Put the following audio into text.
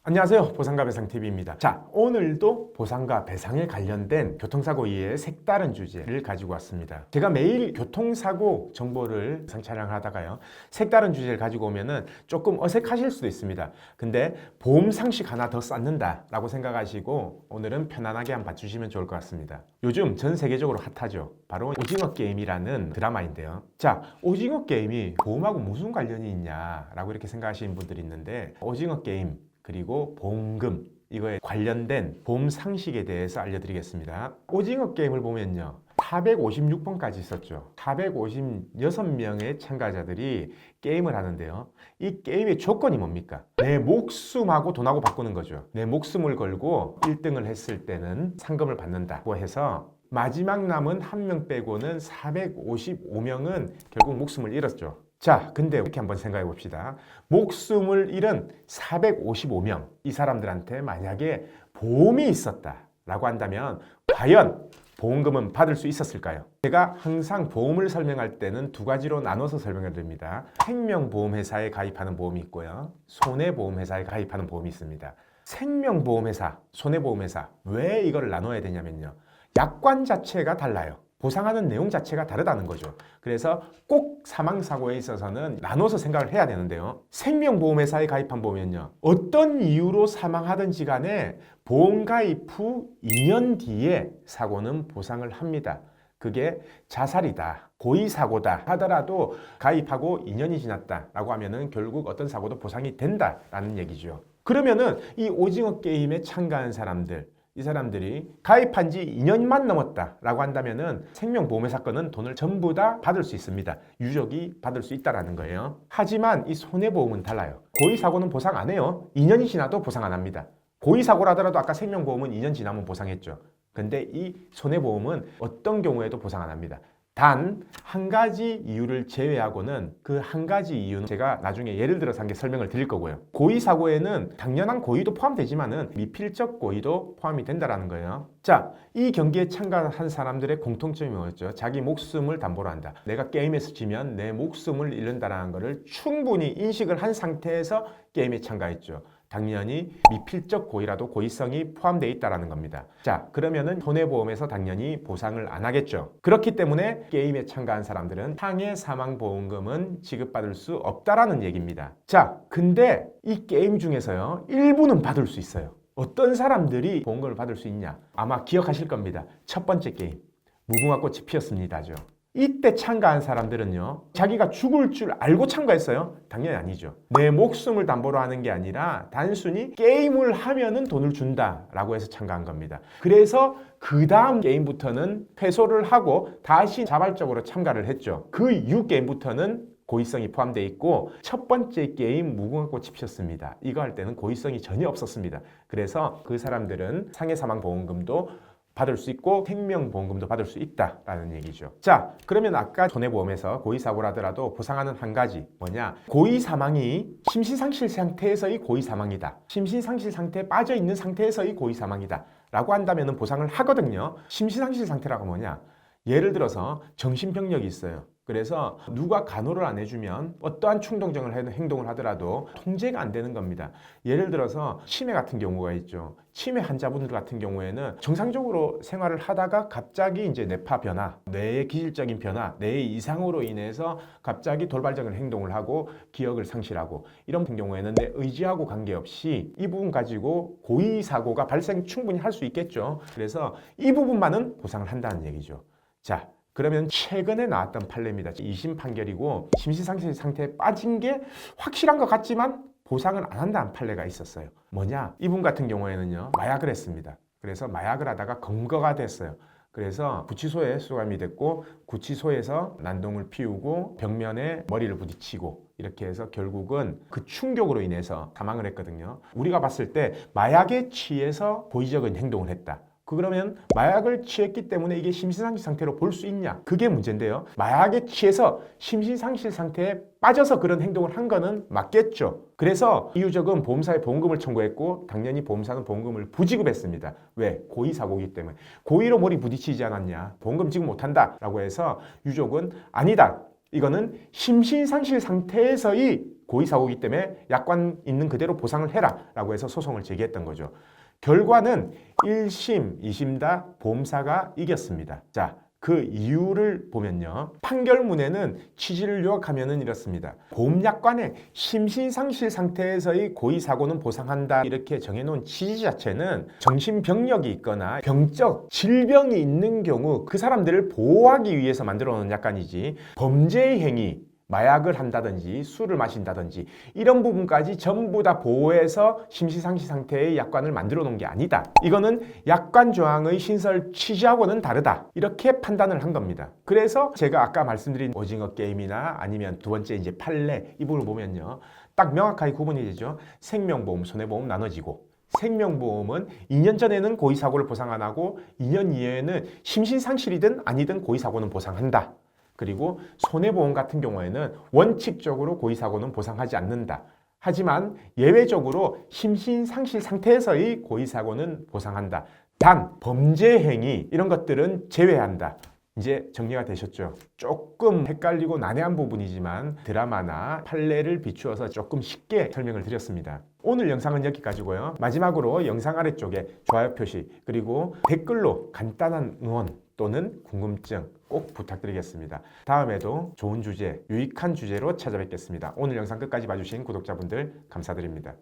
안녕하세요. 보상과 배상TV입니다. 자, 오늘도 보상과 배상에 관련된 교통사고 이외의 색다른 주제를 가지고 왔습니다. 제가 매일 교통사고 정보를 촬영하다가요, 색다른 주제를 가지고 오면은 조금 어색하실 수도 있습니다. 근데 보험 상식 하나 더 쌓는다 라고 생각하시고 오늘은 편안하게 한번 봐주시면 좋을 것 같습니다. 요즘 전 세계적으로 핫하죠. 바로 오징어 게임이라는 드라마인데요. 자, 오징어 게임이 보험하고 무슨 관련이 있냐 라고 이렇게 생각하시는 분들이 있는데, 오징어 게임 그리고 보험금, 이거에 관련된 보험 상식에 대해서 알려드리겠습니다. 오징어 게임을 보면요, 456번까지 있었죠. 456명의 참가자들이 게임을 하는데요, 이 게임의 조건이 뭡니까? 내 목숨하고 돈하고 바꾸는 거죠. 내 목숨을 걸고 1등을 했을 때는 상금을 받는다고 해서 마지막 남은 한 명 빼고는 455명은 결국 목숨을 잃었죠. 자, 근데 이렇게 한번 생각해 봅시다. 목숨을 잃은 455명, 이 사람들한테 만약에 보험이 있었다라고 한다면 과연 보험금은 받을 수 있었을까요? 제가 항상 보험을 설명할 때는 두 가지로 나눠서 설명을 드립니다. 생명보험회사에 가입하는 보험이 있고요, 손해보험회사에 가입하는 보험이 있습니다. 생명보험회사, 손해보험회사, 왜 이걸 나눠야 되냐면요, 약관 자체가 달라요. 보상하는 내용 자체가 다르다는 거죠. 그래서 꼭 사망사고에 있어서는 나눠서 생각을 해야 되는데요, 생명보험회사에 가입한 보면요, 어떤 이유로 사망하든지 간에 보험 가입 후 2년 뒤에 사고는 보상을 합니다. 그게 자살이다, 고의사고다 하더라도 가입하고 2년이 지났다라고 하면은 결국 어떤 사고도 보상이 된다라는 얘기죠. 그러면은 이 오징어 게임에 참가한 사람들, 이 사람들이 가입한 지 2년만 넘었다라고 한다면은 생명보험회사 건은 돈을 전부 다 받을 수 있습니다. 유족이 받을 수 있다라는 거예요. 하지만 이 손해보험은 달라요. 고의사고는 보상 안 해요. 2년이 지나도 보상 안 합니다. 고의사고라더라도 아까 생명보험은 2년 지나면 보상했죠. 근데 이 손해보험은 어떤 경우에도 보상 안 합니다. 단 한 가지 이유를 제외하고는, 그 한 가지 이유는 제가 나중에 예를 들어서 한 개 설명을 드릴 거고요. 고의사고에는 당연한 고의도 포함되지만은 미필적 고의도 포함이 된다라는 거예요. 자, 이 경기에 참가한 사람들의 공통점이 뭐였죠? 자기 목숨을 담보로 한다. 내가 게임에서 지면 내 목숨을 잃는다라는 것을 충분히 인식을 한 상태에서 게임에 참가했죠. 당연히 미필적 고의라도 고의성이 포함되어 있다는 겁니다. 자, 그러면은 손해보험에서 당연히 보상을 안 하겠죠. 그렇기 때문에 게임에 참가한 사람들은 상해 사망보험금은 지급받을 수 없다라는 얘기입니다. 자, 근데 이 게임 중에서요, 일부는 받을 수 있어요. 어떤 사람들이 보험금을 받을 수 있냐? 아마 기억하실 겁니다. 첫 번째 게임, 무궁화꽃이 피었습니다죠. 이때 참가한 사람들은요, 자기가 죽을 줄 알고 참가했어요? 당연히 아니죠. 내 목숨을 담보로 하는 게 아니라 단순히 게임을 하면은 돈을 준다라고 해서 참가한 겁니다. 그래서 그 다음 게임부터는 패소를 하고 다시 자발적으로 참가를 했죠. 그 이후 게임부터는 고의성이 포함되어 있고, 첫 번째 게임 무궁화꽃이 피었습니다, 이거 할 때는 고의성이 전혀 없었습니다. 그래서 그 사람들은 상해사망보험금도 받을 수 있고 생명보험금도 받을 수 있다라는 얘기죠. 자, 그러면 아까 손해보험에서 고의사고라더라도 보상하는 한 가지 뭐냐, 고의사망이 심신상실 상태에서의 고의사망이다, 심신상실 상태에 빠져있는 상태에서의 고의사망이다 라고 한다면 보상을 하거든요. 심신상실 상태라고 뭐냐, 예를 들어서 정신병력이 있어요. 그래서 누가 간호를 안 해주면 어떠한 충동적인 행동을 하더라도 통제가 안 되는 겁니다. 예를 들어서 치매 같은 경우가 있죠. 치매 환자분들 같은 경우에는 정상적으로 생활을 하다가 갑자기 이제 뇌파 변화, 뇌의 기질적인 변화, 뇌의 이상으로 인해서 갑자기 돌발적인 행동을 하고 기억을 상실하고, 이런 경우에는 내 의지하고 관계없이 이 부분 가지고 고의 사고가 발생 충분히 할 수 있겠죠. 그래서 이 부분만은 보상을 한다는 얘기죠. 자, 그러면 최근에 나왔던 판례입니다. 2심 판결이고 심신상실 상태에 빠진 게 확실한 것 같지만 보상을 안 한다는 판례가 있었어요. 뭐냐? 이분 같은 경우에는요, 마약을 했습니다. 그래서 마약을 하다가 검거가 됐어요. 그래서 구치소에 수감이 됐고, 구치소에서 난동을 피우고 벽면에 머리를 부딪히고 이렇게 해서 결국은 그 충격으로 인해서 사망을 했거든요. 우리가 봤을 때 마약에 취해서 고의적인 행동을 했다. 그러면 마약을 취했기 때문에 이게 심신상실 상태로 볼 수 있냐? 그게 문제인데요. 마약에 취해서 심신상실 상태에 빠져서 그런 행동을 한 거는 맞겠죠. 그래서 이 유족은 보험사에 보험금을 청구했고 당연히 보험사는 보험금을 부지급했습니다. 왜? 고의사고이기 때문에. 고의로 머리 부딪히지 않았냐? 보험금 지급 못한다 라고 해서 유족은 아니다, 이거는 심신상실 상태에서의 고의사고이기 때문에 약관 있는 그대로 보상을 해라 라고 해서 소송을 제기했던 거죠. 결과는 1심, 2심 다 보험사가 이겼습니다. 자, 그 이유를 보면요. 판결문에는 취지를 요약하면은 이렇습니다. 보험약관에 심신상실 상태에서의 고의사고는 보상한다 이렇게 정해놓은 취지 자체는 정신병력이 있거나 병적 질병이 있는 경우 그 사람들을 보호하기 위해서 만들어 놓은 약관이지 범죄의 행위 마약을 한다든지 술을 마신다든지 이런 부분까지 전부 다 보호해서 심신상실 상태의 약관을 만들어 놓은 게 아니다. 이거는 약관 조항의 신설 취지하고는 다르다. 이렇게 판단을 한 겁니다. 그래서 제가 아까 말씀드린 오징어 게임이나 아니면 두 번째 이제 판례 이 부분을 보면요. 딱 명확하게 구분이 되죠. 생명보험, 손해보험 나눠지고 생명보험은 2년 전에는 고의사고를 보상 안 하고 2년 이후에는 심신상실이든 아니든 고의사고는 보상한다. 그리고 손해보험 같은 경우에는 원칙적으로 고의사고는 보상하지 않는다. 하지만 예외적으로 심신상실 상태에서의 고의사고는 보상한다. 단 범죄 행위 이런 것들은 제외한다. 이제 정리가 되셨죠? 조금 헷갈리고 난해한 부분이지만 드라마나 판례를 비추어서 조금 쉽게 설명을 드렸습니다. 오늘 영상은 여기까지고요. 마지막으로 영상 아래쪽에 좋아요 표시 그리고 댓글로 간단한 응원 또는 궁금증 꼭 부탁드리겠습니다. 다음에도 좋은 주제, 유익한 주제로 찾아뵙겠습니다. 오늘 영상 끝까지 봐주신 구독자분들 감사드립니다.